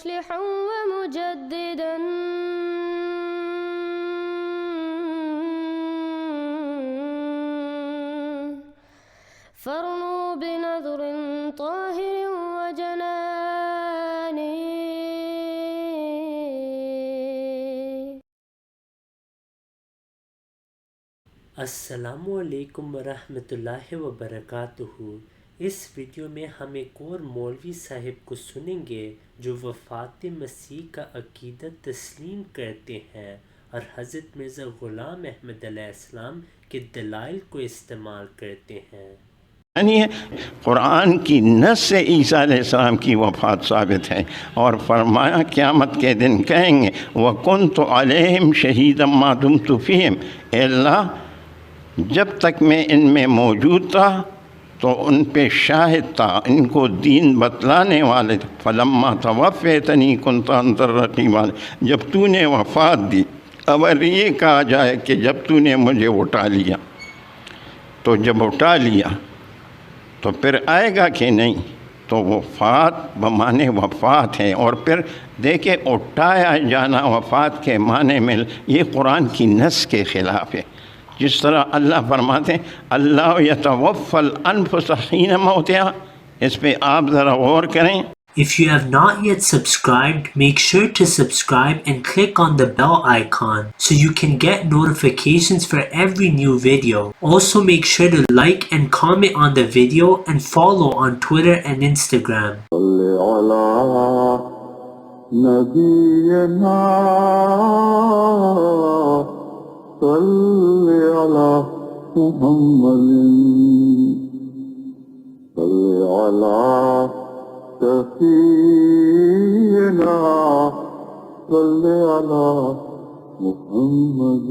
مصلحا ومجددا فارنوا بنظر طاهر وجناني. अस्सलामु अलैकुम वरहमतुल्लाहि वबरकातुहू। इस वीडियो में हम एक और मौलवी साहिब को सुनेंगे जो वफात मसीह का अकीदत तस्लीम करते हैं और हज़रत मिर्ज़ा ग़ुलाम अहमद अलैहिस्सलाम के दलाइल को इस्तेमाल करते हैं। यानी कुरान की नस से ईसा अलैहिस्सलाम की वफ़ात साबित है और फरमाया क़यामत के दिन कहेंगे वकुन्तु अलैहिम शहीदम मा दुम्तु फ़ीहिम, अल्लाह जब तक मैं इनमें मौजूद था तो उन पे शाहिद था, इनको दीन बतलाने वाले थे। फलम्मा तवफ़्फ़यतनी कुन्त अंत रक़ीबा, जब तूने वफ़ात दी। अगर ये कहा जाए कि जब तूने मुझे उठा लिया, तो जब उठा लिया तो फिर आएगा कि नहीं, तो वफ़ात बमाने वफ़ात है। और फिर देखे उठाया जाना वफ़ात के माने में ये कुरान की नस के ख़िलाफ़ है। जिस तरह अल्लाह फरमाते हैं अल्लाह यतवफ़्फ़ल अनफुस हीन मौतिहा, इस पे आप ज़रा गौर करें। If you have not yet subscribed, make sure to subscribe and click on the bell icon so you can get notifications for every new video. Also make sure to like and comment on the video and follow on Twitter and Instagram. صل على محمد صل على سيدنا صل على محمد.